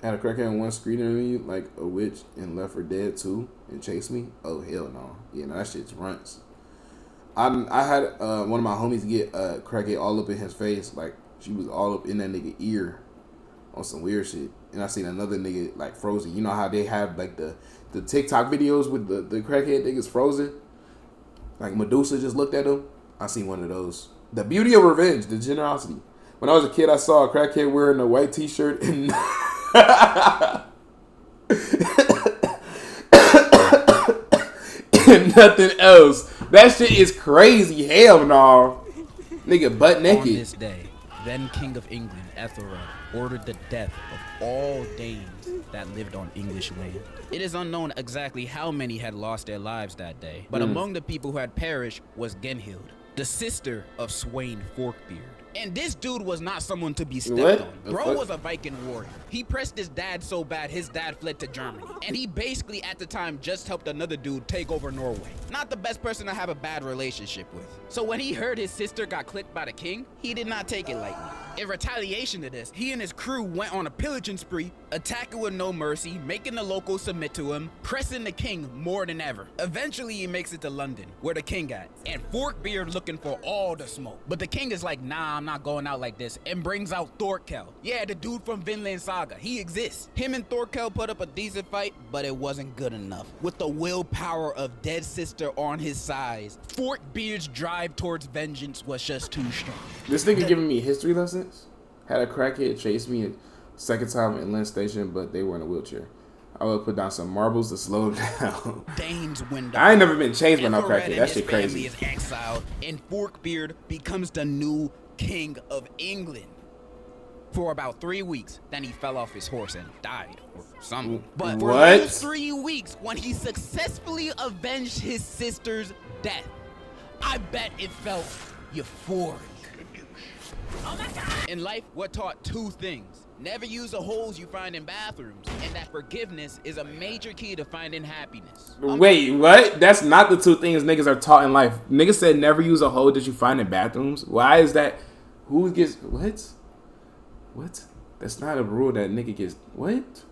Had a crackhead on one screen at me like a witch and left her dead too and chased me. Oh hell no. Yeah, no, that shit's runts. I had one of my homies get a crackhead all up in his face, like she was all up in that nigga ear on some weird shit. And I seen another nigga like frozen. You know how they have like the TikTok videos with the crackhead niggas frozen? Like Medusa just looked at him. I seen one of those. The beauty of revenge, the generosity. When I was a kid, I saw a crackhead wearing a white t-shirt and and nothing else. That shit is crazy. Hell no. Nigga butt naked. On this day, then King of England, Ethelred, ordered the death of all Danes that lived on English land. It is unknown exactly how many had lost their lives that day, but among the people who had perished was Genhild, the sister of Sweyn Forkbeard. And this dude was not someone to be stepped on. Bro was a Viking warrior. He pressed his dad so bad, his dad fled to Germany. And he basically, at the time, just helped another dude take over Norway. Not the best person to have a bad relationship with. So when he heard his sister got clipped by the king, he did not take it lightly. In retaliation to this, he and his crew went on a pillaging spree, attacking with no mercy, making the locals submit to him, pressing the king more than ever. Eventually, he makes it to London, where the king at, and Forkbeard looking for all the smoke. But the king is like, nah, I'm not going out like this, and brings out Thorkel. Yeah, the dude from Vinland Saga. He exists. Him and Thorkel put up a decent fight, but it wasn't good enough. With the willpower of dead sister on his side, Forkbeard's drive towards vengeance was just too strong. This nigga giving me history lessons. Had a crackhead chase me a second time in Lynn Station, but they were in a wheelchair. I would put down some marbles to slow them down. Dane's window. I ain't never been chased by no crackhead. That shit crazy. Is exiled, and Forkbeard becomes the new king of England for about 3 weeks. Then he fell off his horse and died or something. But for those 3 weeks, when he successfully avenged his sister's death, I bet it felt euphoric. Oh my God. In life, we're taught two things. Never use the holes you find in bathrooms, and that forgiveness is a major key to finding happiness. Wait, what? That's not the two things niggas are taught in life. Niggas said never use a hole that you find in bathrooms. Why is that? Who gets what? What? That's not a rule that nigga gets what?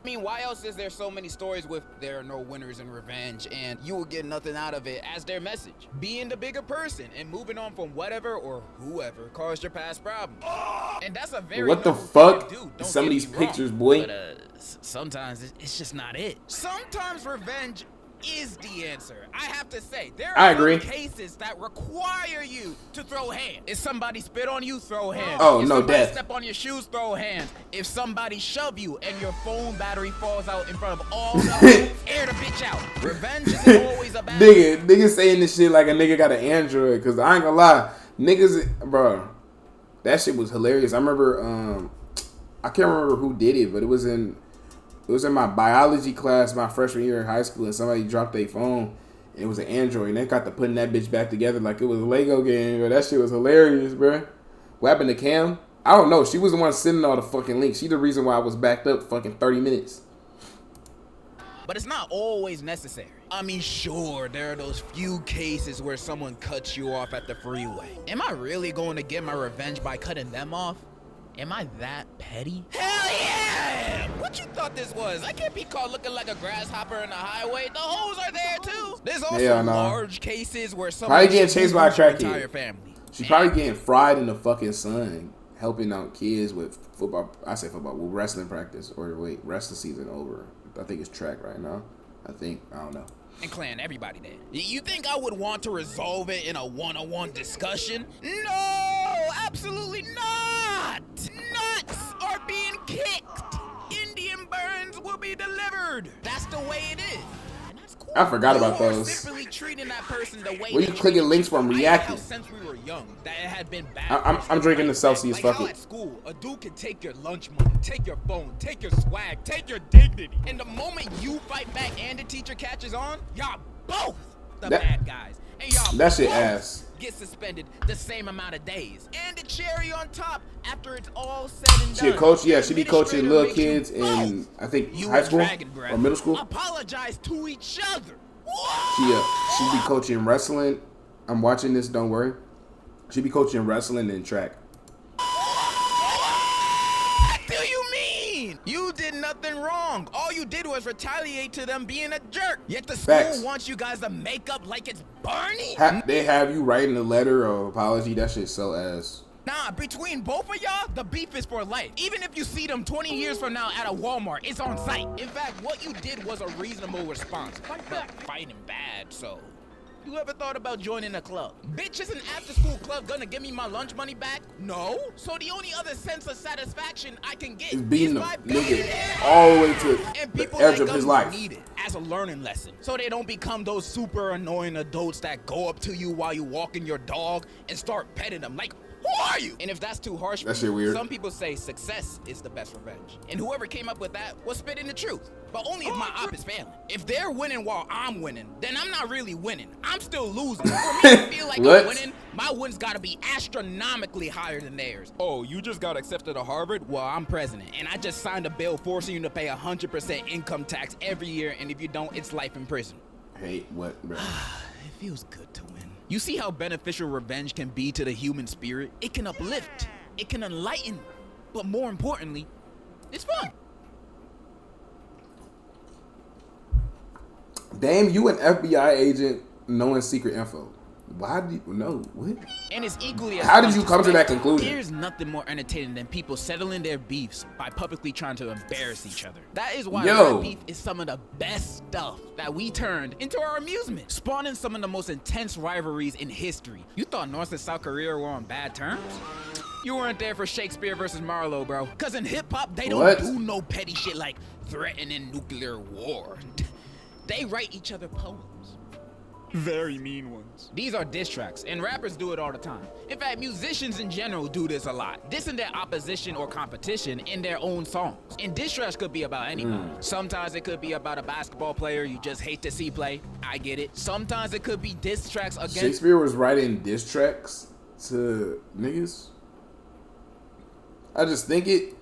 I mean, why else is there so many stories with there are no winners in revenge and you will get nothing out of it as their message? Being the bigger person and moving on from whatever or whoever caused your past problems. And that's a very what the fuck? Some of these pictures, boy. But sometimes it's just not it. Sometimes revenge is the answer. I have to say, there are cases that require you to throw hands. If somebody spit on you, throw hands. Oh, if no death. Step on your shoes, throw hands. If somebody shove you and your phone battery falls out in front of all the air the bitch out. Revenge isn't always a bad nigga saying this shit like a nigga got an Android, cause I ain't gonna lie, niggas, bro, that shit was hilarious. I remember, I can't remember who did it, but it was in my biology class my freshman year in high school, and somebody dropped their phone, and it was an Android, and they got to putting that bitch back together like it was a Lego game, but that shit was hilarious, bro. What happened to Cam? I don't know. She was the one sending all the fucking links. She the reason why I was backed up fucking 30 minutes. But it's not always necessary. I mean, sure, there are those few cases where someone cuts you off at the freeway. Am I really going to get my revenge by cutting them off? Am I that petty? Hell yeah! What you thought this was? I can't be caught looking like a grasshopper in the highway. The hoes are there too. There's also large cases where someone probably getting chased by a crackhead. Family. She's probably getting fried in the fucking sun, helping out kids with football. I say football, with wrestling practice, or wait, wrestling season over. I think it's track right now. I don't know. And clan everybody there. You think I would want to resolve it in a one-on-one discussion? No, absolutely not. Nuts are being kicked. Indian burns will be delivered. That's the way it is. And that's cool. I forgot about those. Simply treating that person the way what are you clicking links from reacting? Since we were young, that it had been bad. I'm drinking the Celsius. Like fuck it. At school, a dude could take your lunch money, take your phone, take your swag, take your dignity. And the moment you fight back and the teacher catches on, y'all both the bad guys. And y'all that shit ass. Get suspended the same amount of days. And the cherry on top, after it's all said and done. She a coach, yeah, she be coaching little kids in, I think, high school or middle school. Apologize to each other. She be coaching wrestling. I'm watching this, don't worry. She be coaching wrestling and track. What do you mean? mean, you did nothing wrong. All you did was retaliate to them being a jerk. Yet the Facts. school wants you guys to make up like it's Barney? They have you writing a letter of apology. That shit's so ass. Nah, between both of y'all, the beef is for life. Even if you see them 20 years from now at a Walmart, it's on site. In fact, what you did was a reasonable response. But fighting bad, so... You ever thought about joining a club? Bitch, is an after-school club gonna give me my lunch money back? No. So the only other sense of satisfaction I can get is beating the by nigga all the way to and the people edge like of his us life. need it as a learning lesson, so they don't become those super annoying adults that go up to you while you walking your dog and start petting them like, who are you? And if that's too harsh for That shit weird. some people say success is the best revenge. And whoever came up with that was spitting the truth. But only if my op is failing. If they're winning while I'm winning, then I'm not really winning. I'm still losing. For me to feel like What? I'm winning, my wins gotta be astronomically higher than theirs. Oh, you just got accepted to Harvard? Well, I'm president. And I just signed a bill forcing you to pay 100% income tax every year. And if you don't, it's life in prison. Hey, what, bro? It feels good to win. You see how beneficial revenge can be to the human spirit? It can uplift, it can enlighten, but more importantly, it's fun. Damn, you an FBI agent knowing secret info. Why do you know? What? And it's equally as How fun did you come to that spectate. conclusion? There's nothing more entertaining than people settling their beefs by publicly trying to embarrass each other. That is why rap beef is some of the best stuff that we turned into our amusement, spawning some of the most intense rivalries in history. You thought North and South Korea were on bad terms? You weren't there for Shakespeare versus Marlowe, bro. Cause in hip hop, they don't do no petty shit like threatening nuclear war. They write each other poems. Very mean ones. These are diss tracks, and rappers do it all the time. In fact, musicians in general do this a lot, dissing their opposition or competition in their own songs. And diss tracks could be about anybody. Sometimes it could be about a basketball player you just hate to see play. I get it. Sometimes it could be diss tracks against... Shakespeare was writing diss tracks to niggas? I just think it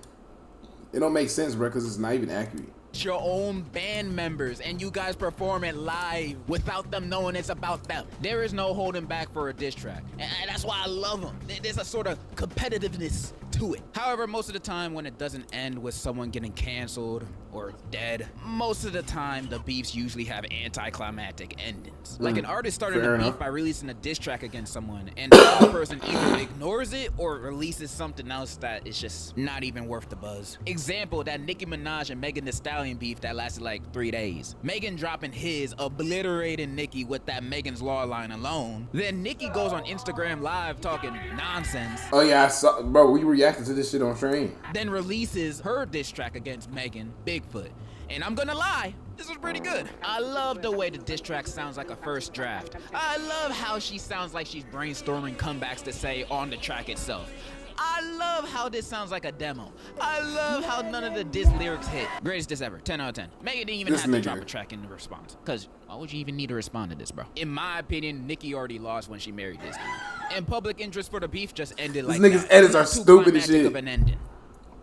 don't make sense, bro, because it's not even accurate. Your own band members, and you guys perform it live without them knowing it's about them. There is no holding back for a diss track, and that's why I love them. There's a sort of competitiveness to it. However, most of the time when it doesn't end with someone getting canceled or dead, most of the time the beefs usually have anticlimactic endings. Like an artist started a beef by releasing a diss track against someone, and the other person either ignores it or releases something else that is just not even worth the buzz. Example, that Nicki Minaj and Megan Thee Stallion beef that lasted like 3 days. Megan dropping his, obliterating Nicki with that Megan's Law line alone. Then Nicki goes on Instagram Live talking nonsense. Oh yeah, I saw, bro, we reacted to this shit on stream. Then releases her diss track against Megan, Bigfoot. And I'm gonna lie, this was pretty good. I love the way the diss track sounds like a first draft. I love how she sounds like she's brainstorming comebacks to say on the track itself. I love how this sounds like a demo. I love how none of the diss lyrics hit. Greatest diss ever, 10 out of 10. Megan didn't even have to drop a track in the response. Cause why would you even need to respond to this, bro? In my opinion, Nicki already lost when she married this dude. And public interest for the beef just ended like These niggas' edits are stupid as shit. Of an ending.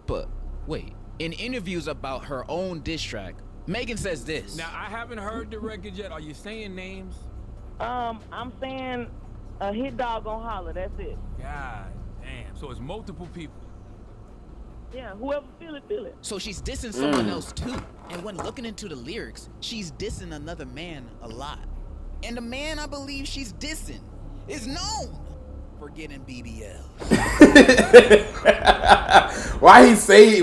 But wait, in interviews about her own diss track, Megan says this. Now, I haven't heard the record yet. Are you saying names? I'm saying a hit dog gon' holler, that's it. God damn. So it's multiple people. Yeah, whoever feel it, feel it. So she's dissing someone else too. And when looking into the lyrics, she's dissing another man a lot. And the man I believe she's dissing is known for getting BBL. Why he say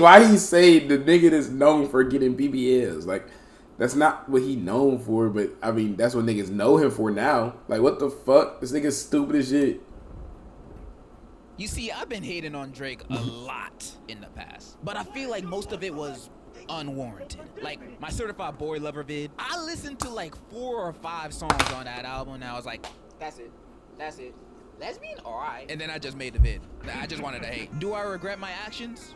the nigga that's known for getting BBLs? Like, that's not what he known for, but I mean that's what niggas know him for now. Like, what the fuck? This nigga's stupid as shit. You see, I've been hating on Drake a lot in the past, but I feel like most of it was unwarranted. Like my Certified Boy Lover vid, I listened to like 4 or 5 songs on that album and I was like, that's it. Lesbian? Alright. And then I just made the vid. I just wanted to hate. Do I regret my actions?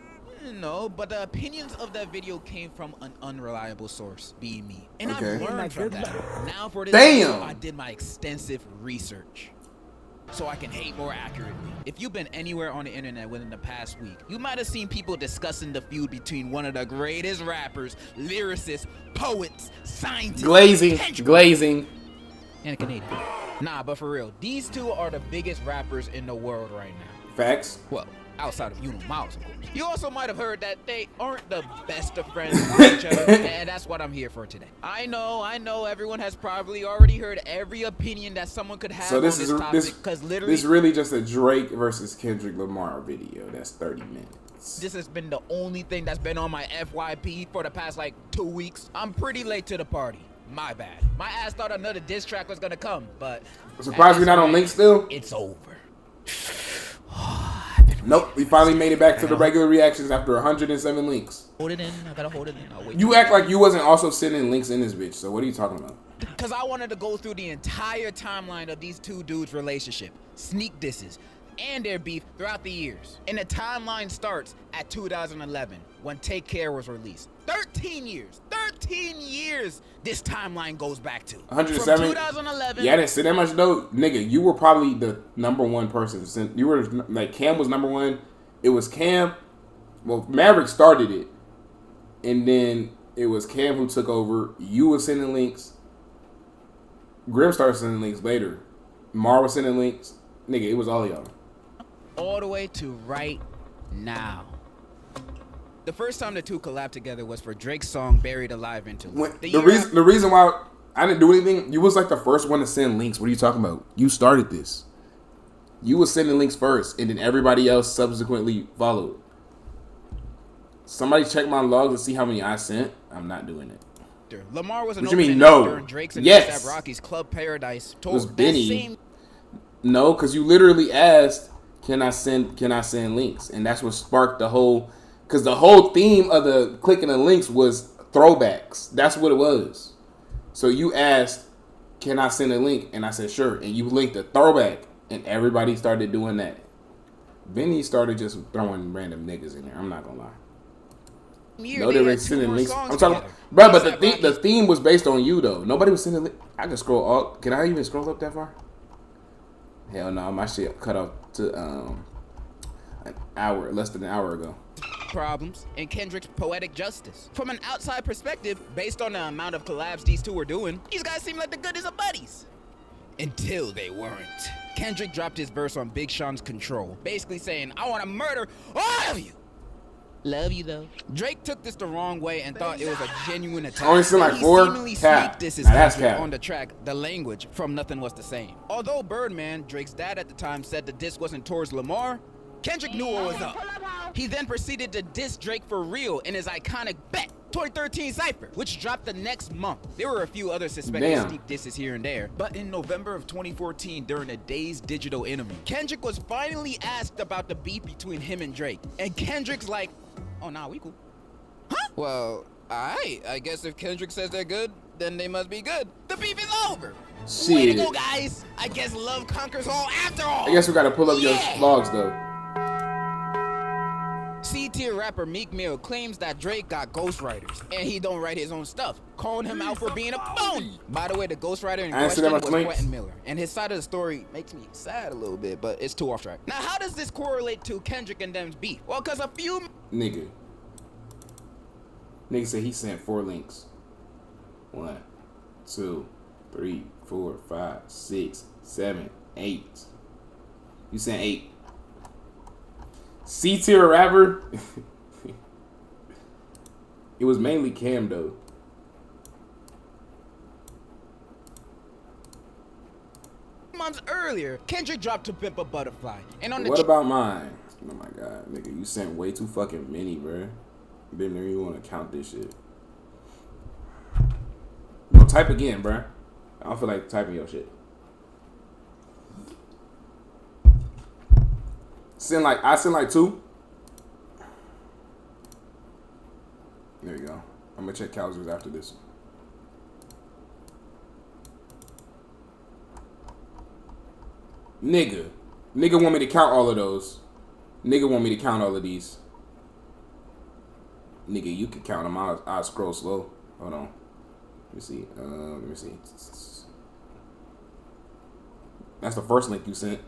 No, but the opinions of that video came from an unreliable source, being me. And I've learned from that. Now for this video, I did my extensive research, so I can hate more accurately. If you've been anywhere on the internet within the past week, you might have seen people discussing the feud between one of the greatest rappers, lyricists, poets, scientists, glazing, and a Canadian. Nah, but for real, these two are the biggest rappers in the world right now. Facts. Well, Outside of Miles, of course. You also might have heard that they aren't the best of friends with each other, and that's what I'm here for today. I know, everyone has probably already heard every opinion that someone could have on this topic, because literally... This is really just a Drake versus Kendrick Lamar video that's 30 minutes. This has been the only thing that's been on my FYP for the past, 2 weeks. I'm pretty late to the party. My bad. My ass thought another diss track was gonna come, but... Surprised we're not on link still? It's over. Nope, we finally made it back to the regular reactions after 107 links. Hold it in. I gotta hold it in. I'll wait. You act like you wasn't also sending links in this bitch, so what are you talking about? Because I wanted to go through the entire timeline of these two dudes' relationship, sneak disses, and their beef throughout the years. And the timeline starts at 2011, when Take Care was released. 13 years! 13 years this timeline goes back to. 107? From 2011. Yeah, I didn't say that much though. Nigga, you were probably the #1 person. You were, like, Cam was #1. It was Cam. Well, Maverick started it. And then it was Cam who took over. You were sending links. Grim started sending links later. Mar was sending links. Nigga, it was all of y'all. All the way to right now. The first time the two collabed together was for Drake's song "Buried Alive" Interlude. The reason why I didn't do anything, you was like the first one to send links. What are you talking about? You started this. You was sending links first, and then everybody else subsequently followed. Somebody check my logs and see how many I sent. I'm not doing it. Lamar was an what you mean no? no? Drake's and Yes. Rocky's Club Paradise tour. It was Benny. No, because you literally asked, "Can I send links?" And that's what sparked the whole. Because the whole theme of the clicking the links was throwbacks. That's what it was. So you asked, "Can I send a link?" And I said, "Sure." And you linked the throwback, and everybody started doing that. Benny started just throwing random niggas in there. I'm not gonna lie. No, they were sending links. I'm talking, bro. But the theme was based on you though. Nobody was sending links. I can scroll up. Can I even scroll up that far? Hell no, my shit cut off to less than an hour ago. Problems and Kendrick's poetic justice. From an outside perspective, based on the amount of collabs these two were doing, these guys seem like the goodest of buddies. Until they weren't. Kendrick dropped his verse on Big Sean's Control, basically saying, "I want to murder all of you." Love you though. Drake took this the wrong way and thought it was a genuine attack. Only seen like 4. Cap. This is cap. On the track, The Language from Nothing Was the Same. Although Birdman, Drake's dad at the time, said the diss wasn't towards Lamar, Kendrick knew what was up. He then proceeded to diss Drake for real in his iconic Bet 2013 Cypher, which dropped the next month. There were a few other suspected sneak disses here and there, but in November of 2014, during a Days Digital interview, Kendrick was finally asked about the beef between him and Drake, and Kendrick's like, "Oh, nah, we cool." Huh? Well, I guess if Kendrick says they're good, then they must be good. The beef is over. Shit. Way to go, guys. I guess love conquers all after all. I guess we gotta pull up your vlogs though. C-tier rapper Meek Mill claims that Drake got ghostwriters and he don't write his own stuff, calling him out for being a phony. By the way, the ghostwriter in question was Quentin Miller, and his side of the story makes me sad a little bit, but it's too off track. Now, how does this correlate to Kendrick and them's beef? Well, because a few... Nigga said he sent 4 links. 1, 2, 3, 4, 5, 6, 7, 8. You sent 8. C-tier rapper. It was mainly Cam though. Months earlier, Kendrick dropped To Pimp a Butterfly, and on the what about mine? Oh my god, nigga, you sent way too fucking many, bro. Been there, you want to count this shit? No, type again, bro. I don't feel like typing your shit. I send like 2. There you go. I'm gonna check Cowser's after this one. Nigga want me to count all of those. Nigga want me to count all of these. Nigga, you can count them. I'll scroll slow. Hold on. Let me see. That's the first link you sent.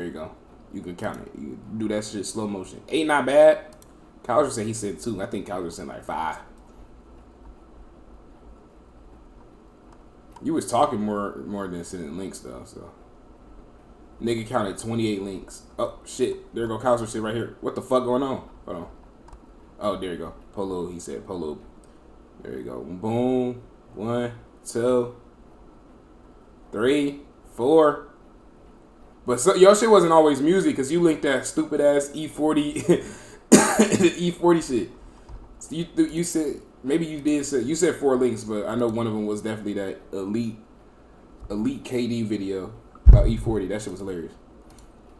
There you go. You can count it. You do that shit slow motion. 8 not bad. Calder said he said 2. I think Calder said like 5. You was talking more than sending links though, so. Nigga counted 28 links. Oh shit. There go Calder shit right here. What the fuck going on? Hold on. Oh, there you go. Polo, he said Polo. There you go. Boom. 1, 2, 3, 4. But so, your shit wasn't always music because you linked that stupid ass E40 E40 shit. You said maybe you did say you said 4 links, but I know one of them was definitely that elite KD video about E40. That shit was hilarious.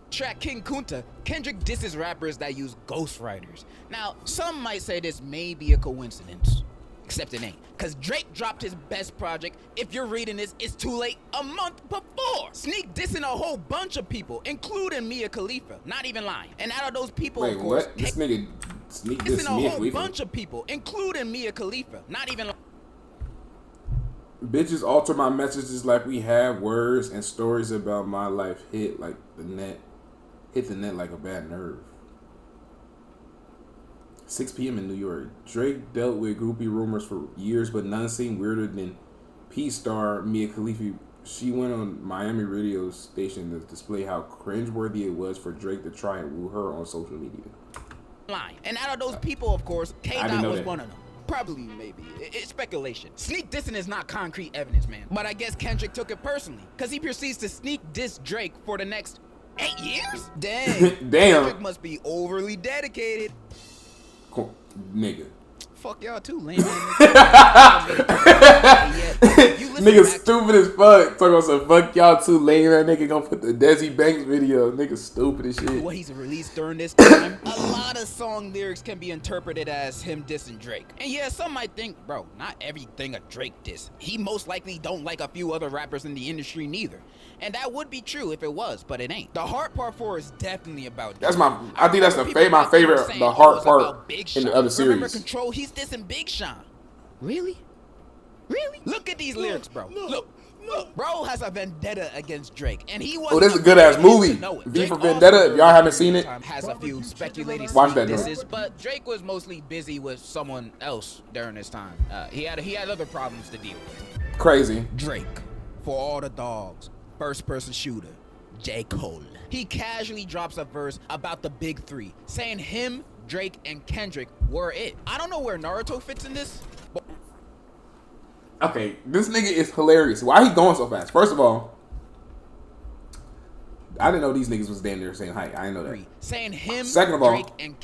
Track King Kunta, Kendrick disses rappers that use ghostwriters. Now, some might say this may be a coincidence, except it ain't. Cause Drake dropped his best project. If you're reading this, it's too late a month before. Sneak dissing a whole bunch of people, including Mia Khalifa. Not even lying. And out of those people, wait, of course, what? This nigga Sneak dissing diss a Mia whole Khalifa? bunch of people, including Mia Khalifa. Not even lying. Bitches alter my messages like we have words and stories about my life hit the net like a bad nerve. 6 p.m. in New York. Drake dealt with groupie rumors for years, but none seemed weirder than P-star Mia Khalifa. She went on Miami radio station to display how cringeworthy it was for Drake to try and woo her on social media. And out of those people, of course, K-Dot was one of them. Probably, maybe. It's speculation. Sneak dissing is not concrete evidence, man. But I guess Kendrick took it personally, because he proceeds to sneak diss Drake for the next 8 years? Dang. Damn. Kendrick must be overly dedicated. Cool. Nigga. Fuck y'all too, lame. Nigga stupid as fuck. Talking about some fuck y'all too lame. That nigga gonna put the Desi Banks video. Nigga stupid as shit. What he's released during this time, a lot of song lyrics can be interpreted as him dissing Drake. And yeah, some might think, bro, not everything a Drake diss. He most likely don't like a few other rappers in the industry neither. And that would be true if it was, but it ain't. The hard part 4 is definitely about Drake. I think that's my favorite, the hard part in the other series. Remember Control? He's dissing Big Sean. Really? Really? Look at these lyrics, bro. Look. Bro has a vendetta against Drake, and he was. Oh, that's a good ass movie. V for Vendetta. If y'all haven't seen it, has a few speculated watch that. Disses, but Drake was mostly busy with someone else during this time. He had other problems to deal with. Crazy. Drake, for all the dogs, first person shooter, J. Cole. He casually drops a verse about the big 3, saying him, Drake, and Kendrick were it. I don't know where Naruto fits in this. But okay, this nigga is hilarious. Why he going so fast? First of all, I didn't know these niggas was damn near the same height. I didn't know that. Saying him, second of all, Drake, and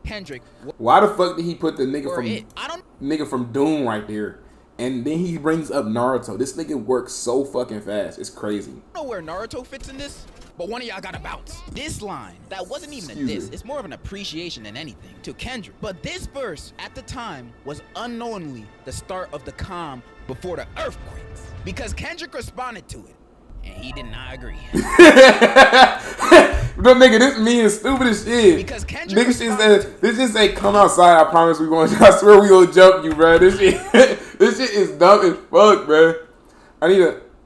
Kendrick. Why the fuck did he put the nigga from Doom right there? And then he brings up Naruto. This nigga works so fucking fast. It's crazy. I don't know where Naruto fits in this, but one of y'all gotta bounce. This line, that wasn't even a diss. It's more of an appreciation than anything to Kendrick. But this verse, at the time, was unknowingly the start of the calm before the earthquakes. Because Kendrick responded to it, and he did not agree. But nigga, this mean stupid as shit. Because Kendrick this just say come outside. I promise we going. I swear we gonna jump you, bro. This shit is dumb as fuck, bro.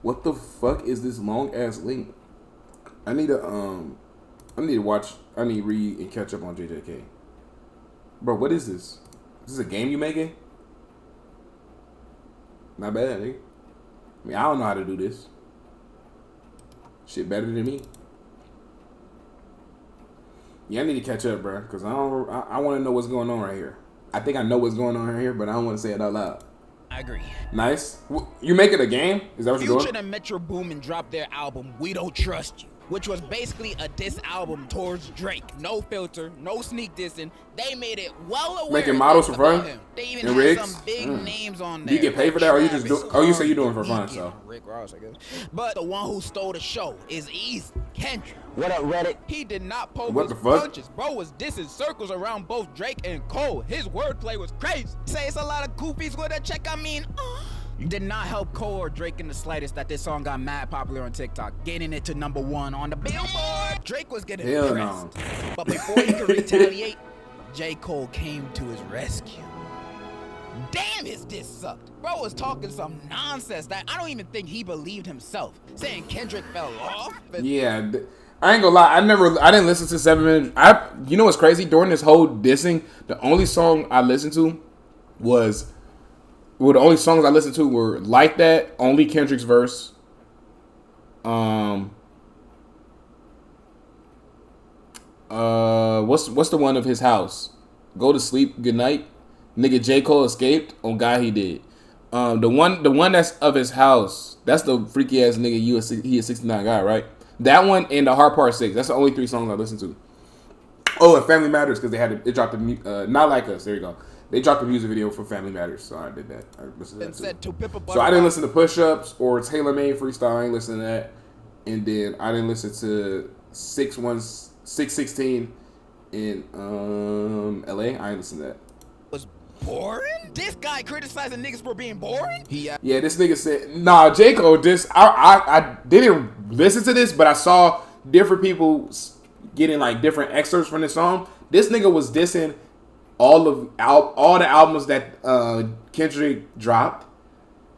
What the fuck is this long ass link? I need to watch. I need to read and catch up on JJK. Bro, what is this? Is this a game you making? Not bad, nigga. I mean, I don't know how to do this. Shit better than me. Yeah, I need to catch up, bro, because I want to know what's going on right here. I think I know what's going on right here, but I don't want to say it out loud. I agree. Nice. You make it a game? Is that what you're doing? Future and Metro Boomin dropped their album, We Don't Trust You, which was basically a diss album towards Drake. No filter, no sneak dissing. They made it well aware. Making models for fun? They even had some big names on there. Do you get paid for that, or you just do? Oh, you say you're doing it for fun, so. Rick Ross, I guess. But the one who stole the show is easy. Kendrick. What up, Reddit? He did not poke what his the fuck? punches. Bro was dissing circles around both Drake and Cole. His wordplay was crazy. Say it's a lot of goofies with a check. Did not help Cole or Drake in the slightest that this song got mad popular on TikTok, getting it to #1 on the Billboard. Drake was getting impressed. No. But before he could retaliate, J. Cole came to his rescue. Damn, his diss sucked. Bro was talking some nonsense that I don't even think he believed himself, saying Kendrick fell off. Yeah, I ain't gonna lie. I didn't listen to 7 minutes. You know what's crazy? During this whole dissing, the only song I listened to was, well, the only songs I listened to were Like That, only Kendrick's verse. What's the one of his house? Go to sleep, good night. Nigga J. Cole escaped on God he did. The one that's of his house, that's the freaky ass nigga he a 69 guy, right? That one and the Hard Part 6. That's the only 3 songs I listened to. Oh, and Family Matters because they dropped the Not Like Us. There you go. They dropped the music video for Family Matters, so I did that. I listened to that too. So I didn't listen to Push Ups or Taylor Made Freestyle. I ain't listen to that. And then I didn't listen to 616 in LA. I ain't listen to that. Was boring? This guy criticizing niggas for being boring? Yeah, this nigga said, nah, J. Cole, I didn't listen to this, but I saw different people getting like different excerpts from this song. This nigga was dissing all the albums that Kendrick dropped.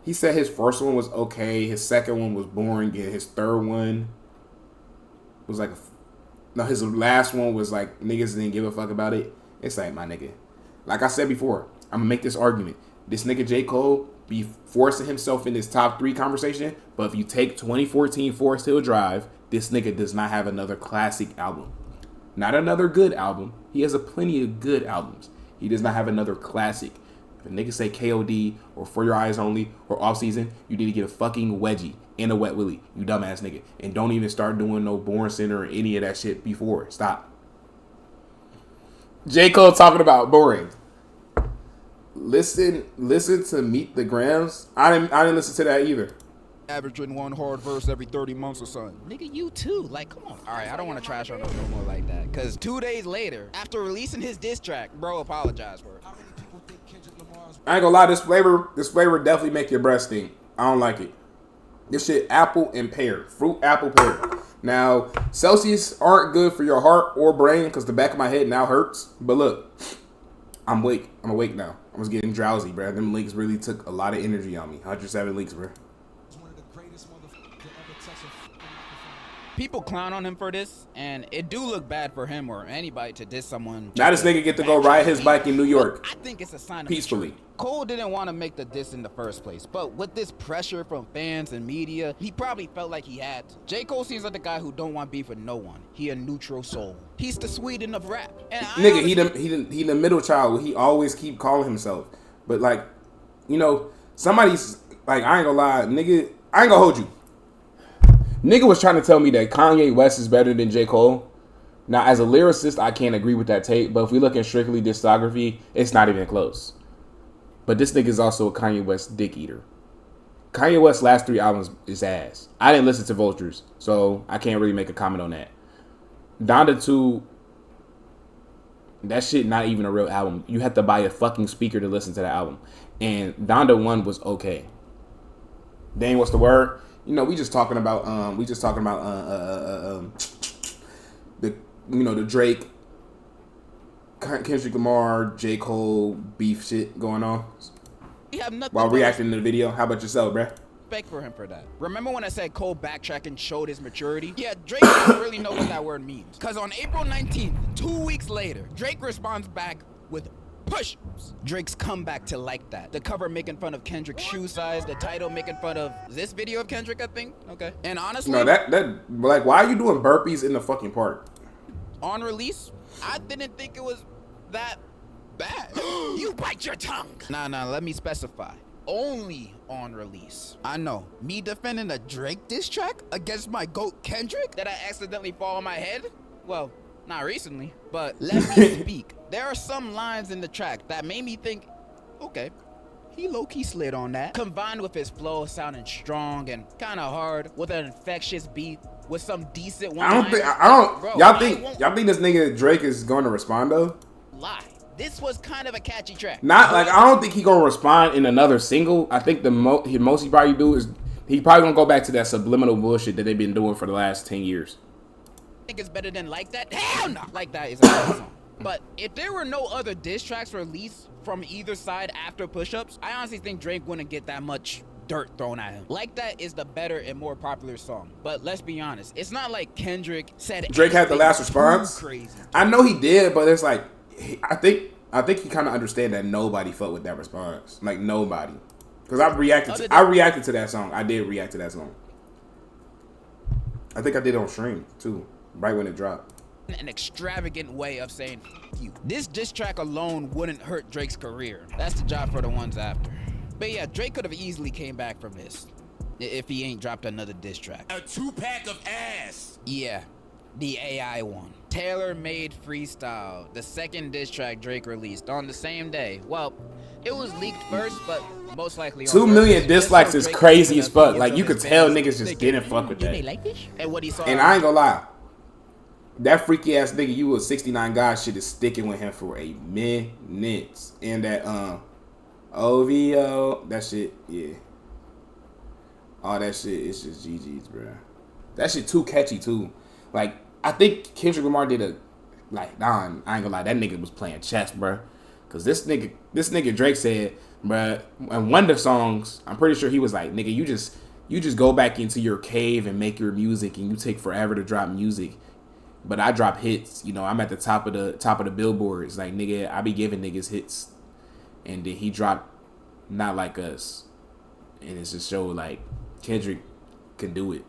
He said his first one was okay, his second one was boring, and his third one was like, his last one was like niggas didn't give a fuck about it. It's like, my nigga, like I said before, I'm gonna make this argument. This nigga J. Cole be forcing himself in this top 3 conversation, but if you take 2014 Forest Hill Drive, this nigga does not have another classic album. Not another good album. He has plenty of good albums. He does not have another classic. If a nigga say KOD or For Your Eyes Only or Off Season, you need to get a fucking wedgie and a wet willy, you dumbass nigga. And don't even start doing no Born Center or any of that shit before. Stop. J. Cole talking about boring. Listen to Meet the Grams. I didn't listen to that either. Averaging 1 hard verse every 30 months or something. Nigga, you too. Like, come on. All right, I don't want to trash on no more like that. Because 2 days later, after releasing his diss track, bro apologized for it. I ain't gonna lie, this flavor definitely make your breath stink. I don't like it. This shit apple and pear. Fruit, apple, pear. Now, Celsius aren't good for your heart or brain because the back of my head now hurts. But look, I'm awake. I'm awake now. I was getting drowsy, bro. Them leaks really took a lot of energy on me. 107 leaks, bro. People clown on him for this, and it do look bad for him or anybody to diss someone. Now this nigga get to go ride his bike in New York. I think it's a sign of peacefully. maturity. Cole didn't want to make the diss in the first place, but with this pressure from fans and media, he probably felt like he had to. J. Cole seems like the guy who don't want beef with no one. He a neutral soul. He's the Sweden of rap. And nigga, he the middle child. He always keep calling himself. But like, you know, somebody's like, I ain't gonna lie, nigga, I ain't gonna hold you. Nigga was trying to tell me that Kanye West is better than J. Cole. Now, as a lyricist, I can't agree with that take, but if we look at strictly discography, it's not even close. But this nigga is also a Kanye West dick eater. Kanye West's last 3 albums is ass. I didn't listen to Vultures, so I can't really make a comment on that. Donda 2, that shit not even a real album. You have to buy a fucking speaker to listen to that album. And Donda 1 was okay. Dang, what's the word? You know, we just talking about the Drake, Kendrick Lamar, J. Cole beef shit going on. We have nothing while reacting to the video. How about yourself, bruh? Respect for him for that. Remember when I said Cole backtracking showed his maturity? Yeah, Drake doesn't really know what that word means. Because on April 19th, 2 weeks later, Drake responds back with push-ups. Drake's comeback to Like That. The cover making fun of Kendrick's shoe size. The title making fun of this video of Kendrick, I think. Okay. And honestly, no, that like, why are you doing burpees in the fucking park? On release, I didn't think it was that bad. You bite your tongue. Nah, let me specify. Only on release. I know, me defending a Drake diss track against my GOAT Kendrick that I accidentally fall on my head? Well, not recently, but let me speak. There are some lines in the track that made me think, okay, he low-key slid on that. Combined with his flow sounding strong and kind of hard with an infectious beat with some decent one. Y'all think this nigga Drake is going to respond though? Lie. This was kind of a catchy track. Not like, I don't think he gonna respond in another single. I think the most he probably do is he probably gonna go back to that subliminal bullshit that they've been doing for the last 10 years. Think it's better than Like That? Hell no! Like That is a bad song. But if there were no other diss tracks released from either side after Push-Ups, I honestly think Drake wouldn't get that much dirt thrown at him. Like That is the better and more popular song. But let's be honest, it's not like Kendrick said Drake had the last response. Crazy. I know he did, but it's like I think he kind of understand that nobody fucked with that response. Like nobody, because I reacted to that song. I did react to that song. I think I did it on stream too, right when it dropped. An extravagant way of saying you. This diss track alone wouldn't hurt Drake's career. That's the job for the ones after. But yeah, Drake could have easily came back from this if he ain't dropped another diss track. A 2-pack of ass. Yeah, the AI one. Tailor-made freestyle, the second diss track Drake released on the same day. Well, it was leaked first, but most likely 2 million dislikes is crazy as fuck. Like you could tell niggas just didn't fuck with that. And what he saw. And I ain't gonna lie, that freaky ass nigga, you was 69 guys shit is sticking with him for a minute. And that OVO, that shit, yeah. All that shit, it's just GG's, bro. That shit too catchy too. Like I think Kendrick Lamar did a I ain't gonna lie, that nigga was playing chess, bro. Cause this nigga Drake said, bruh, in one of the songs, I'm pretty sure he was like, nigga, you just go back into your cave and make your music, and you take forever to drop music, but I drop hits. You know, I'm at the top of the billboards. Like, nigga, I be giving niggas hits, and then he dropped Not Like Us, and it's just show like Kendrick can do it.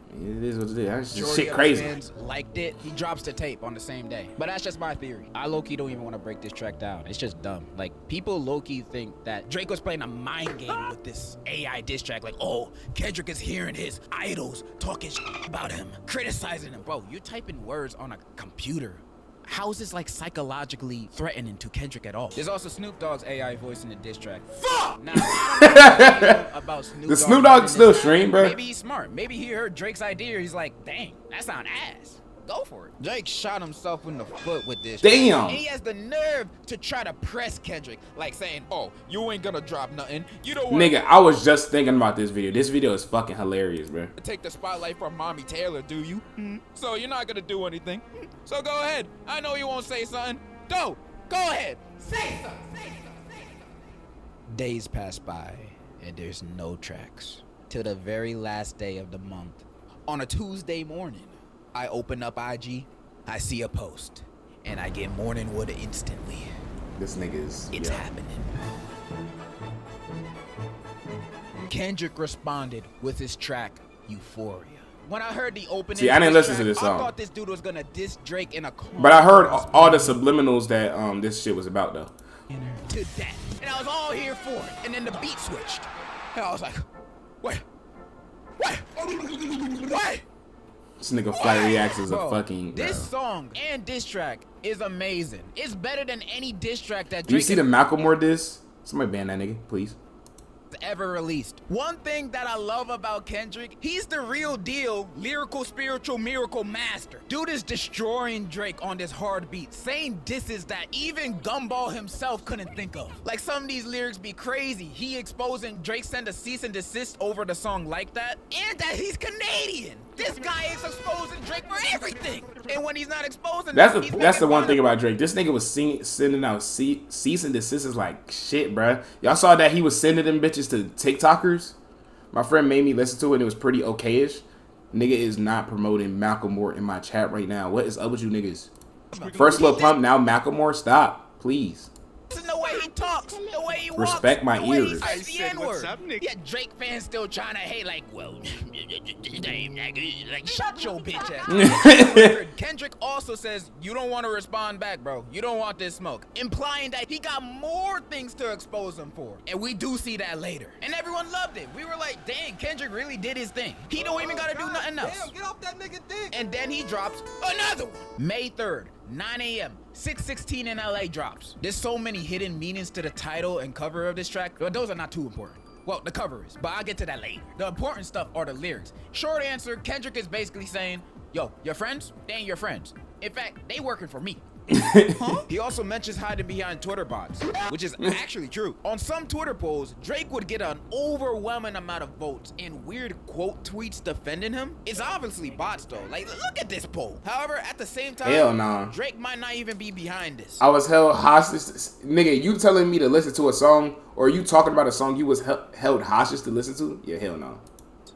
It is what it is. That's just shit crazy. Fans liked it. He drops the tape on the same day. But that's just my theory. I low-key don't even want to break this track down. It's just dumb. Like, people low-key think that Drake was playing a mind game with this AI diss track. Like, oh, Kendrick is hearing his idols talking about him, criticizing him. Bro, you're typing words on a computer. How is this like psychologically threatening to Kendrick at all? There's also Snoop Dogg's AI voice in the diss track. Fuck! Now, I don't know about Snoop the Snoop Dogg still stream, bro. Maybe he's smart. Maybe he heard Drake's idea. He's like, dang, that sound ass. Go for it. Drake shot himself in the foot with this. Damn. And he has the nerve to try to press Kendrick, like saying, oh, you ain't gonna drop nothing. You don't want Nigga, I was just thinking about this video. This video is fucking hilarious, bro. to take the spotlight from Mommy Taylor, do you? So you're not gonna do anything. So go ahead. I know you won't say something. Go ahead. Say something. Days pass by, and there's no tracks. Till the very last day of the month. On a Tuesday morning, I open up IG, I see a post, and I get morning wood instantly. This nigga is... It's happening. Kendrick responded with his track, Euphoria. When I heard the opening... See, I didn't listen to this song. I thought this dude was gonna diss Drake in a corner. But I heard all the subliminals that this shit was about, though. To that. And I was all here for it. And then the beat switched. And I was like, what? This nigga Flight Reacts is a fucking... This song and diss track is amazing. It's better than any diss track that Drake... Do you see the Macklemore diss? Somebody ban that nigga, please. Ever released. One thing that I love about Kendrick, he's the real deal lyrical spiritual miracle master. Dude is destroying Drake on this hard beat, saying disses that even Gumball himself couldn't think of. Like, some of these lyrics be crazy. He exposing Drake send a cease and desist over the song Like That, and that he's Canadian. This guy is exposing Drake for everything. And when he's not exposing that's the one thing about Drake. This nigga was sending out cease and desists like shit, bruh. Y'all saw that he was sending them bitches to TikTokers? My friend made me listen to it and it was pretty okay-ish. Nigga is not promoting Macklemore in my chat right now. What is up with you niggas? First Lil Pump, now Macklemore? Stop, please. Listen to the way he talks, the way he walks, Respect my the way ears. He says the N-word. Yeah, Drake fans still trying to hate, like, well, like, shut your bitch ass. Kendrick also says, you don't want to respond back, bro. You don't want this smoke. Implying that he got more things to expose him for. And we do see that later. And everyone loved it. We were like, dang, Kendrick really did his thing. He don't even got to do nothing else. Damn, get off that nigga dick. And then he drops another one. May 3rd. 9 a.m. 6:16 in LA drops. There's so many hidden meanings to the title and cover of this track, but those are not too important. Well, the cover is, but I'll get to that later. The important stuff are the lyrics. Short answer, Kendrick is basically saying, yo, your friends, they ain't your friends. In fact, they working for me. He also mentions hiding behind Twitter bots, which is actually true. On some Twitter polls, Drake would get an overwhelming amount of votes and weird quote tweets defending him. It's obviously bots though. Like, look at this poll. However, at the same time, hell nah. Drake might not even be behind this. I was held hostage. Nigga, you telling me to listen to a song, or you talking about a song you was held hostage to listen to? Yeah, hell no.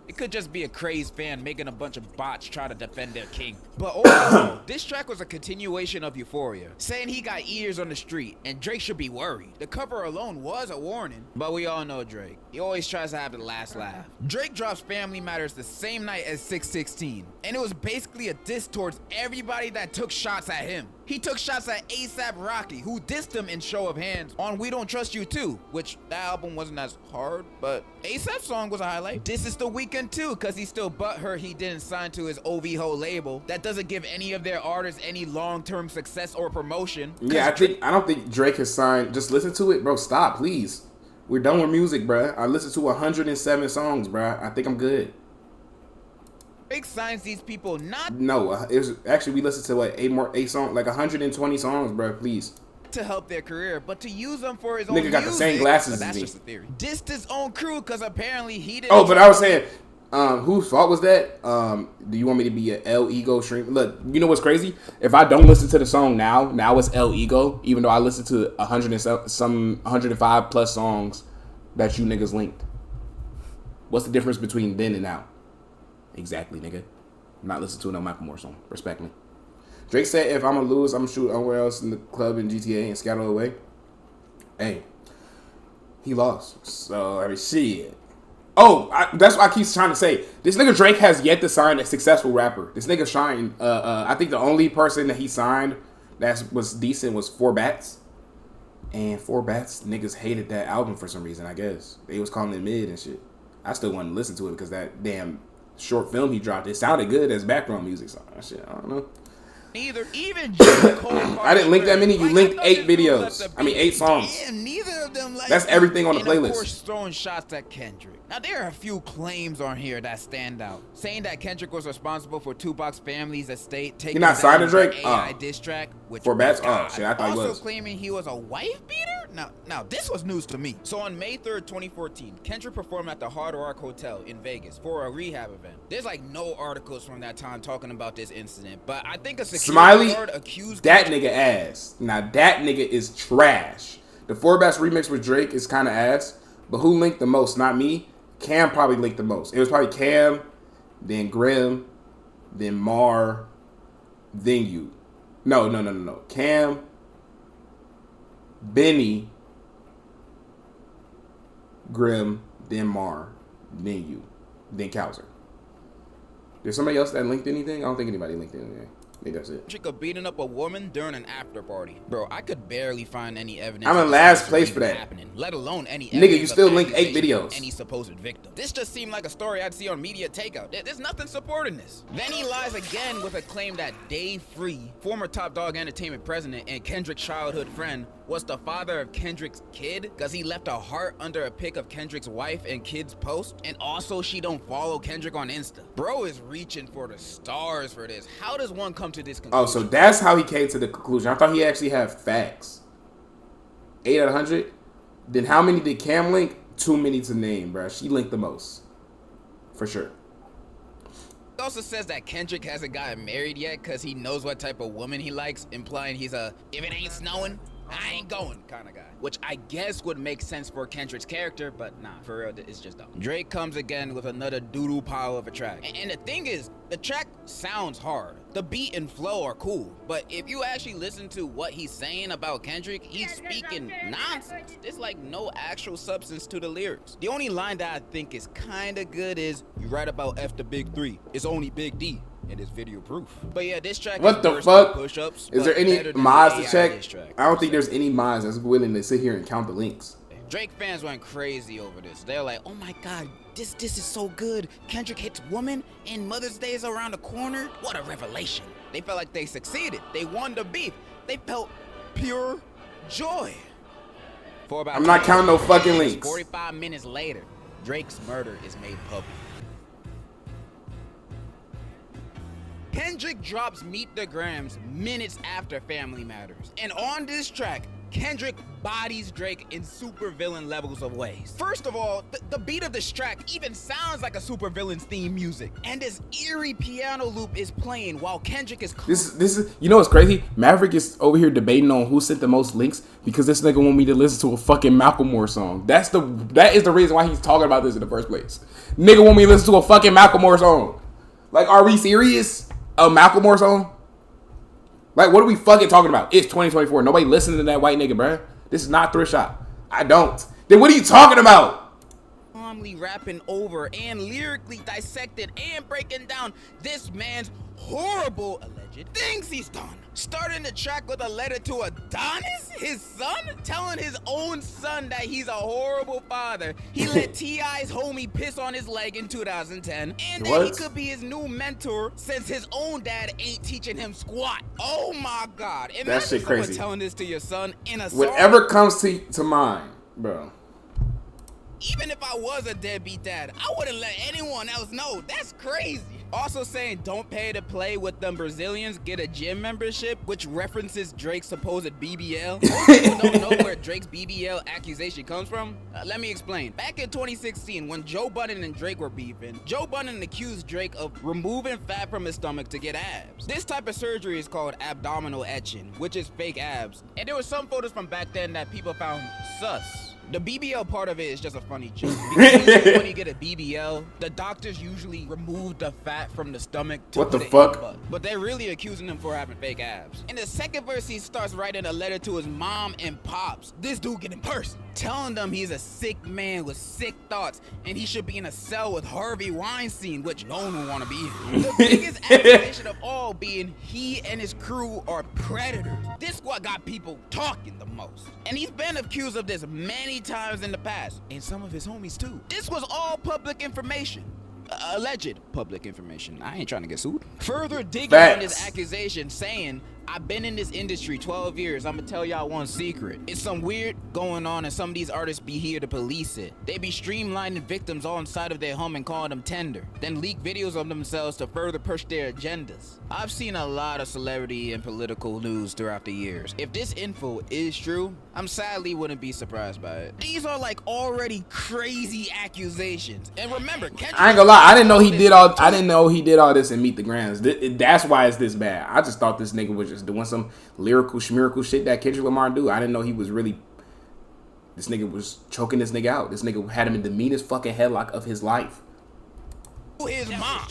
It could just be a crazed fan making a bunch of bots try to defend their king. But overall, this track was a continuation of Euphoria, saying he got ears on the street and Drake should be worried. The cover alone was a warning, but we all know Drake. He always tries to have the last laugh. Drake drops Family Matters the same night as 616, and it was basically a diss towards everybody that took shots at him. He took shots at A$AP Rocky, who dissed him in Show of Hands on We Don't Trust You Too, which that album wasn't as hard, but A$AP's song was a highlight. This is The Weeknd too, cause he's still butthurt he didn't sign to his OVHO label. That doesn't give any of their artists any long-term success or promotion. Yeah, I don't think Drake has signed. Just listen to it, bro. Stop, please. We're done with music, bro. I listened to 107 songs, bro. I think I'm good. Drake signs these people not No, it was actually we listened to like eight songs, like 120 songs, bro. Please. to help their career, but to use them for his own Nigga got the same glasses But as that's me. just a theory. Dissed his own crew because apparently he didn't. Oh, but I was saying, whose fault was that? Do you want me to be a L Ego stream? Look, you know what's crazy? If I don't listen to the song now it's L Ego, even though I listened to 105 plus songs that you niggas linked. What's the difference between then and now? Exactly, nigga. I'm not listening to a no Macklemore song. Respect me. Drake said, if I'm gonna lose, I'm gonna shoot somewhere else in the club in GTA and scatter away. Hey, he lost. So, I mean, shit. Oh, that's what I keep trying to say. This nigga Drake has yet to sign a successful rapper. This nigga signed, I think the only person that he signed that was decent was 4Bats. And 4Bats, niggas hated that album for some reason, I guess. They was calling it mid and shit. I still wanted to listen to it because that damn short film he dropped, it sounded good as background music. So, shit, I don't know. Neither. Even J. Cole. I didn't link that many. You linked 8 videos. I mean, 8 songs. Damn, neither of them like That's everything on the and playlist. Of course, throwing shots at Kendrick. Now, there are a few claims on here that stand out. Saying that Kendrick was responsible for Tupac's family's estate taking You're not signed to down Drake? the AI diss track, which 4Bats? God. Oh, shit, I thought he also was. claiming he was a wife beater? Now, this was news to me. So on May 3rd, 2014, Kendrick performed at the Hard Rock Hotel in Vegas for a rehab event. There's like no articles from that time talking about this incident, but I think a security Smiley, guard accused that nigga ass. Now, that nigga is trash. The 4Bats remix with Drake is kind of ass, but who linked the most? Not me. Cam probably linked the most. It was probably Cam, then Grim, then Mar, then you. No. Cam, Benny, Grim, then Mar, then you, then Kowser. There's somebody else that linked anything? I don't think anybody linked anything. I think that's it. Kendrick beating up a woman during an after party. Bro, I could barely find any evidence. I'm in last place for that. Let alone any Nigga, evidence you still of linked 8 accusation videos. of any supposed victim. This just seemed like a story I'd see on Media Takeout. There's nothing supporting this. Then he lies again with a claim that Dave Free, former Top Dog Entertainment president and Kendrick's childhood friend, was the father of Kendrick's kid because he left a heart under a pic of Kendrick's wife and kid's post, and also she don't follow Kendrick on Insta. Bro is reaching for the stars for this. How does one come to this conclusion? Oh, so that's how he came to the conclusion. I thought he actually had facts. 8 out of 100. Then how many did Cam link? Too many to name, bro. She linked the most. For sure. He also says that Kendrick hasn't gotten married yet because he knows what type of woman he likes, implying he's a if it ain't snowing, I ain't going kind of guy. Which I guess would make sense for Kendrick's character, but nah, for real, it's just dumb. Drake comes again with another doodle pile of a track. And the thing is, the track sounds hard. The beat and flow are cool, but if you actually listen to what he's saying about Kendrick, he's speaking nonsense. There's like no actual substance to the lyrics. The only line that I think is kind of good is, you write about F the big 3, it's only Big D. And it's video proof. But yeah, this track What is the worse fuck? than push-ups, Is there but any better than mods the to AI check? diss track. I don't think there's any mods that's willing to sit here and count the links. Drake fans went crazy over this. They're like, oh my god, this is so good. Kendrick hits woman and Mother's Day is around the corner. What a revelation. They felt like they succeeded. They won the beef. They felt pure joy. For about I'm not counting no fucking links. 45 minutes later, Drake's murder is made public. Kendrick drops Meet the Grams minutes after Family Matters. And on this track, Kendrick bodies Drake in supervillain levels of ways. First of all, the beat of this track even sounds like a supervillain's theme music. And this eerie piano loop is playing while Kendrick is... This is, you know what's crazy? Maverick is over here debating on who sent the most links because this nigga want me to listen to a fucking Macklemore song. That is the reason why he's talking about this in the first place. Nigga want me to listen to a fucking Macklemore song. Like, are we serious? A Macklemore song? Like, what are we fucking talking about? It's 2024. Nobody listening to that white nigga, bruh. This is not Thrift Shop. I don't. Then what are you talking about? Calmly rapping over and lyrically dissected and breaking down this man's horrible alleged things he's done. Starting the track with a letter to Adonis, his son, telling his own son that he's a horrible father. He let T.I.'s homie piss on his leg in 2010, and that he could be his new mentor since his own dad ain't teaching him squat. Oh my God. Imagine that shit crazy. Telling this to your son in a song. Whatever comes to mind, bro. Even if I was a deadbeat dad, I wouldn't let anyone else know. That's crazy. Also saying don't pay to play with them Brazilians, get a gym membership, which references Drake's supposed BBL. Most people don't know where Drake's BBL accusation comes from. Let me explain. Back in 2016, when Joe Budden and Drake were beefing, Joe Budden accused Drake of removing fat from his stomach to get abs. This type of surgery is called abdominal etching, which is fake abs. And there were some photos from back then that people found sus. The BBL part of it is just a funny joke. Because when you get a BBL, the doctors usually remove the fat from the stomach to what the put it fuck? in the butt. But they're really accusing him for having fake abs. In the second verse, he starts writing a letter to his mom and pops. This dude getting personal, telling them he's a sick man with sick thoughts and he should be in a cell with Harvey Weinstein, which no one would want to be in. The biggest accusation of all being he and his crew are predators. This is what got people talking the most. And he's been accused of this many times in the past, and some of his homies too. This was all public information. Alleged public information. I ain't trying to get sued. Further digging on this accusation, saying, I've been in this industry 12 years. I'm gonna tell y'all one secret. It's some weird going on and some of these artists be here to police it. They be streamlining victims all inside of their home and calling them tender. Then leak videos of themselves to further push their agendas. I've seen a lot of celebrity and political news throughout the years. If this info is true, I'm sadly wouldn't be surprised by it. These are like already crazy accusations. And remember, Kendrick, I ain't gonna lie, I didn't know he did all this and Meet the Grams. That's why it's this bad. I just thought this nigga was just doing some lyrical schmirical shit that Kendrick Lamar do. I didn't know he was really. This nigga was choking this nigga out. This nigga had him in the meanest fucking headlock of his life. His mom.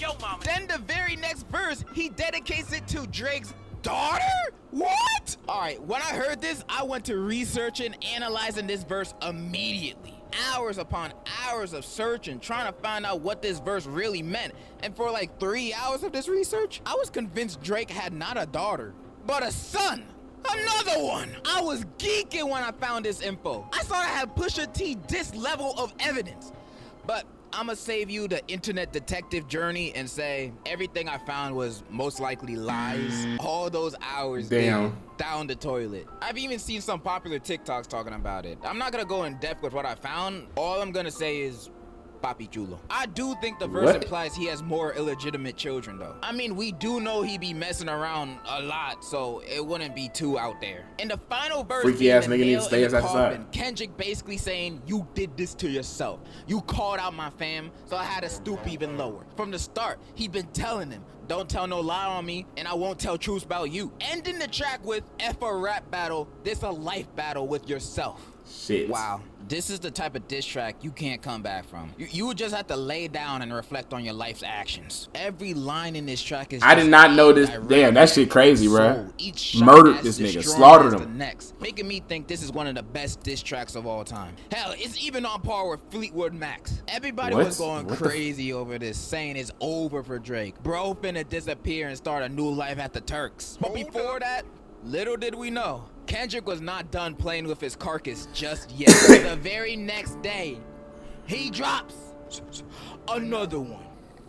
Then the very next verse, he dedicates it to Drake's daughter? What? All right, when I heard this, I went to researching, analyzing this verse immediately. Hours upon hours of searching, trying to find out what this verse really meant. And for like 3 hours of this research, I was convinced Drake had not a daughter, but a son. Another one. I was geeking when I found this info. I thought I had Pusha T this level of evidence. But I'ma save you the internet detective journey and say everything I found was most likely lies. All those hours down the toilet. I've even seen some popular TikToks talking about it. I'm not gonna go in depth with what I found. All I'm gonna say is Papi Chulo. I do think the verse implies he has more illegitimate children though. I mean, we do know he be messing around a lot, so it wouldn't be too out there. In the final verse, freaky ass nigga needs to stay outside. Kendrick basically saying, you did this to yourself. You called out my fam, so I had to stoop even lower. From the start, he been telling him, don't tell no lie on me, and I won't tell truths about you. Ending the track with, F a rap battle, this a life battle with yourself. Shit. Wow. This is the type of diss track you can't come back from. You would just have to lay down and reflect on your life's actions. Every line in this track is I did not know this. Damn, that shit crazy, bro. Murdered this nigga, slaughtered him. Making me think this is one of the best diss tracks of all time. Hell, it's even on par with Fleetwood Mac's. Everybody was going crazy over this, saying it's over for Drake. Bro finna disappear and start a new life at the Turks. But before that, little did we know, Kendrick was not done playing with his carcass just yet. The very next day, he drops another one.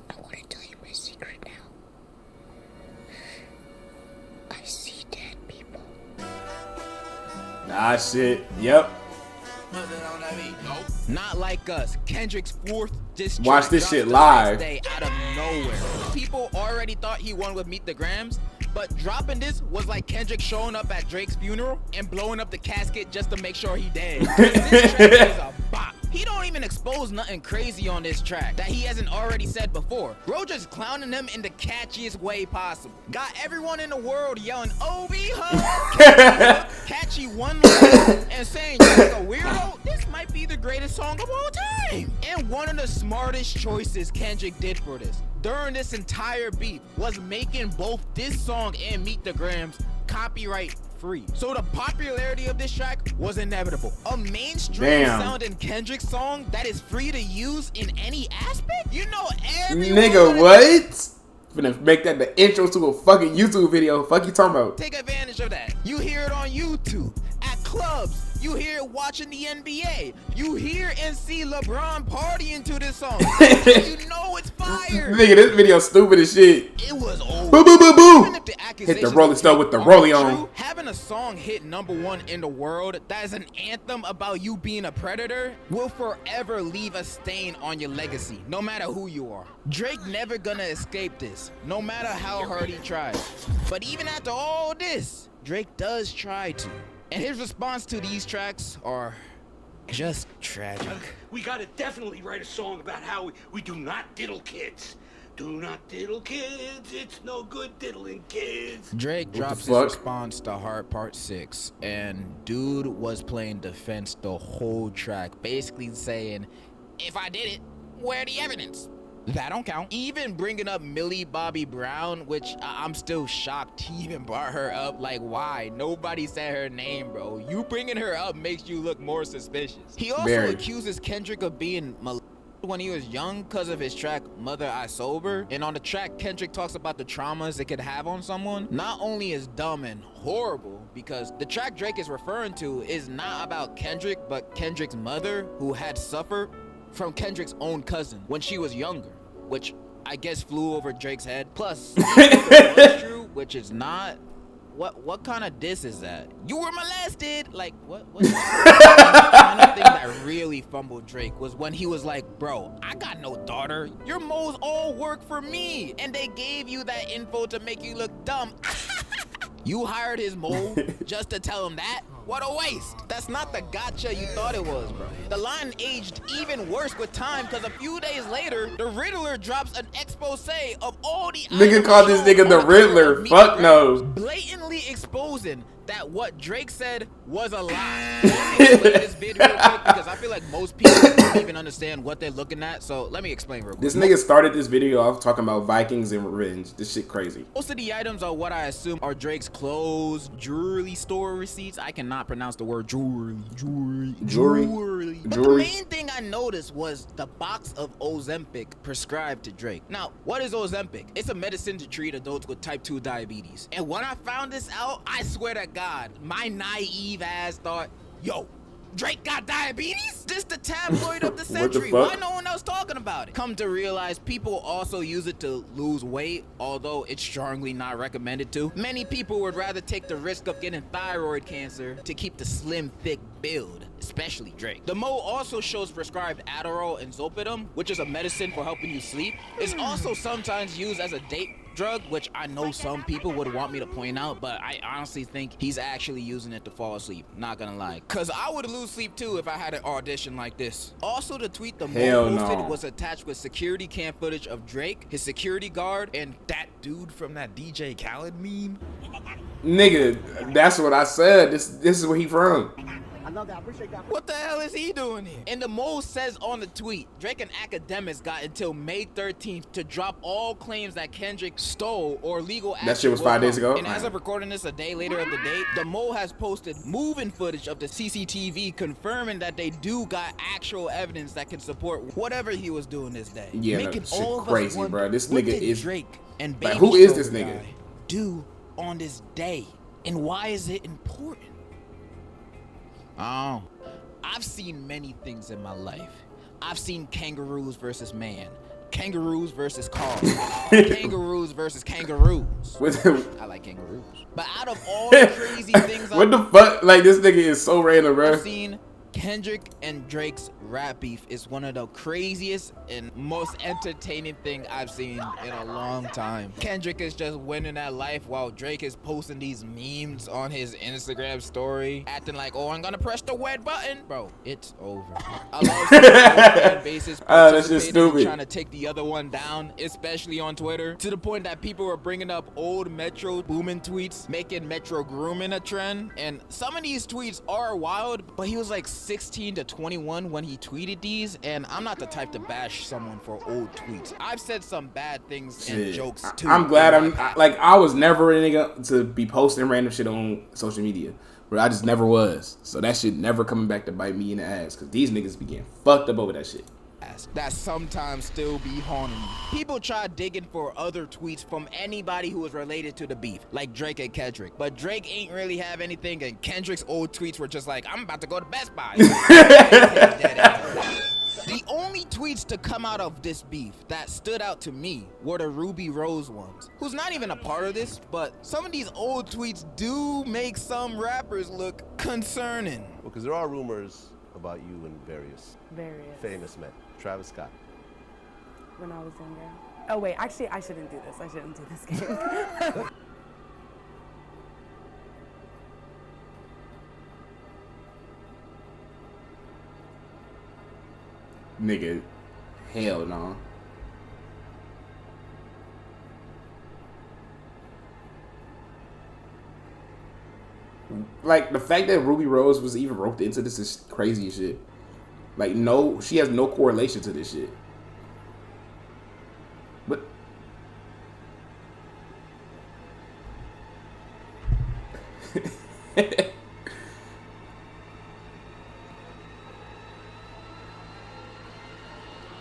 I want to tell you my secret now. I see dead people. Nah, shit. Yep. Not like us. Kendrick's fourth diss track watch this shit live. Out of nowhere. People already thought he won with Meet the Grams, but dropping this was like Kendrick showing up at Drake's funeral and blowing up the casket just to make sure he dead. This track is a bop. He don't even expose nothing crazy on this track that he hasn't already said before. Bro just clowning them in the catchiest way possible. Got everyone in the world yelling, "Obi-Ho!" Catchy one line and saying you're like a weirdo. This might be the greatest song of all time. And one of the smartest choices Kendrick did for this during this entire beat was making both this song and Meet the Grams copyright free. So the popularity of this track was inevitable. A mainstream sounding Kendrick song that is free to use in any aspect? You know everyone. Nigga, what? Finna make that the intro to a fucking YouTube video. Fuck you talking about? Take advantage of that. You hear it on YouTube, at clubs. You hear it watching the NBA. You hear and see LeBron partying to this song. You know it's fire. Nigga, this video stupid as shit. It was over. Boo, boo, boo, boo. Even if the Hit the Rolling Stone with the rollie on. Having a song hit #1 in the world that is an anthem about you being a predator will forever leave a stain on your legacy, no matter who you are. Drake never gonna escape this, no matter how hard he tries. But even after all this, Drake does try to. And his response to these tracks are just tragic. We gotta definitely write a song about how we do not diddle kids. Do not diddle kids, it's no good diddling kids. Drake drops his response to Heart Part 6, and dude was playing defense the whole track, basically saying, if I did it, where the evidence? That don't count. Even bringing up Millie Bobby Brown, which I'm still shocked he even brought her up. Like, why? Nobody said her name, bro. You bringing her up makes you look more suspicious. He also accuses Kendrick of being molested when he was young because of his track Mother I Sober. And on the track, Kendrick talks about the traumas it could have on someone. Not only is dumb and horrible, because the track Drake is referring to is not about Kendrick, but Kendrick's mother, who had suffered from Kendrick's own cousin when she was younger, which I guess flew over Drake's head. Plus, true, which is not. What kind of diss is that? You were molested. Like what? The kind of thing that really fumbled Drake was when he was like, "Bro, I got no daughter. Your moles all work for me, and they gave you that info to make you look dumb." You hired his mole just to tell him that? What a waste. That's not the gotcha you thought it was, bro. The line aged even worse with time because a few days later, the Riddler drops an expose of all the nigga called this nigga the Riddler. Fuck no. Blatantly exposing that what Drake said was a lie. Let me explain this video real quick because I feel like most people don't even understand what they're looking at. So let me explain real quick. This nigga started this video off talking about Vikings and revenge. This shit crazy. Most of the items are what I assume are Drake's clothes, jewelry store receipts. I cannot pronounce the word jewelry. But the main thing I noticed was the box of Ozempic prescribed to Drake. Now, what is Ozempic? It's a medicine to treat adults with type 2 diabetes. And when I found this out, I swear to God, my naive ass thought, yo, Drake got diabetes? This the tabloid of the century. Why no one else talking about it? Come to realize people also use it to lose weight, although it's strongly not recommended to. Many people would rather take the risk of getting thyroid cancer to keep the slim, thick build, especially Drake. The Mo also shows prescribed Adderall and Zolpidem, which is a medicine for helping you sleep. It's also sometimes used as a date drug, which I know some people would want me to point out, but I honestly think he's actually using it to fall asleep, not gonna lie, cause I would lose sleep too if I had an audition like this. Also, the tweet the Mo posted was attached with security cam footage of Drake, his security guard, and that dude from that DJ Khaled meme. Nigga, that's what I said. This is where he from. What the hell is he doing here? And the Mo says on the tweet, Drake and academics got until May 13th to drop all claims that Kendrick stole or legal action. That shit was 5 days ago. And as of recording this a day later of the date, the Mo has posted moving footage of the CCTV confirming that they do got actual evidence that can support whatever he was doing this day. Yeah, making shit all crazy, of us bro. This what nigga did is Drake and like, Baby who is this Shower nigga? guy do on this day, and why is it important? Oh, I've seen many things in my life. I've seen kangaroos versus man, kangaroos versus cars, kangaroos versus kangaroos. I like kangaroos. But out of all the crazy things what the fuck? Like, this nigga is so random, bro. I've seen Kendrick and Drake's rap beef is one of the craziest and most entertaining thing I've seen in a long time. Kendrick is just winning at life while Drake is posting these memes on his Instagram story, acting like, oh, I'm gonna press the red button. Bro, it's over. I love seeing both fan bases That's just participating in stupid. trying to take the other one down, especially on Twitter, to the point that people were bringing up old Metro Boomin tweets, making Metro grooming a trend. And some of these tweets are wild, but he was like 16 to 21 when he tweeted these, and I'm not the type to bash someone for old tweets. I've said some bad things and jokes too. I'm glad I was never a nigga to be posting random shit on social media. But I just never was. So that shit never coming back to bite me in the ass. Cause these niggas be getting fucked up over that shit. That sometimes still be haunting me. People try digging for other tweets from anybody who was related to the beef, like Drake and Kendrick. But Drake ain't really have anything, and Kendrick's old tweets were just like, I'm about to go to Best Buy. The only tweets to come out of this beef that stood out to me were the Ruby Rose ones, who's not even a part of this, but some of these old tweets do make some rappers look concerning. Well, because there are rumors about you and various famous men. Travis Scott. When I was younger. Oh wait, actually I shouldn't do this. I shouldn't do this game. Nigga, hell no. Like, the fact that Ruby Rose was even roped into this is crazy as shit. Like, no, she has no correlation to this shit. But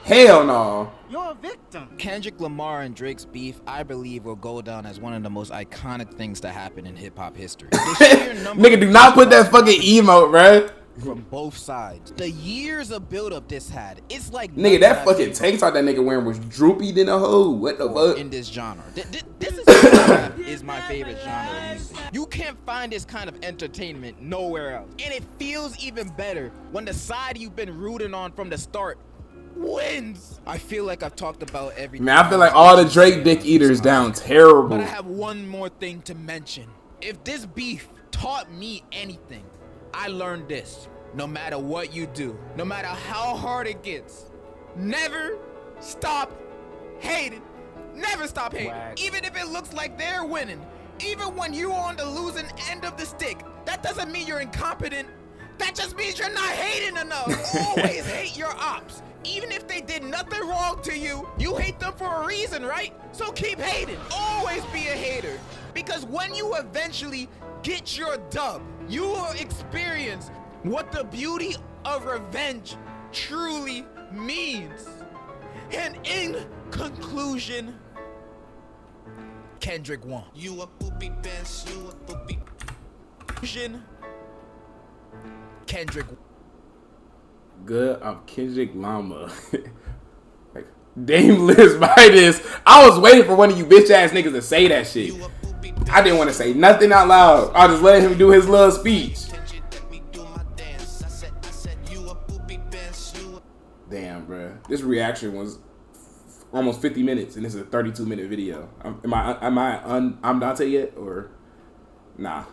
hell no. You're a victim. Kendrick Lamar and Drake's beef, I believe, will go down as one of the most iconic things to happen in hip-hop history. Nigga, do not put that fucking emote, bruh. From both sides. The years of build-up this had, it's like... Nigga, that fucking tank top that nigga wearing was droopy than a hoe. What the fuck? In this genre. This is my favorite genre of music. You can't find this kind of entertainment nowhere else. And it feels even better when the side you've been rooting on from the start wins. I feel like I've talked about everything. Man, I feel like all the Drake dick eaters down terrible. But I have one more thing to mention. If this beef taught me anything, I learned this. No matter what you do, no matter how hard it gets, never stop hating. Never stop hating. Even if it looks like they're winning. Even when you're on the losing end of the stick. That doesn't mean you're incompetent. That just means you're not hating enough. Always hate your ops. Even if they did nothing wrong to you, you hate them for a reason, right? So keep hating. Always be a hater. Because when you eventually get your dub, you will experience what the beauty of revenge truly means. And in conclusion, Kendrick won. You a poopy bitch, you a poopy. Kendrick. Good, I'm Kendrick Lamar. Like, Dame lives by this. I was waiting for one of you bitch ass niggas to say that shit. I didn't want to say nothing out loud. I just let him do his little speech. Damn, bruh. This reaction was almost 50 minutes, and this is a 32-minute video. I'm Dante yet, or nah?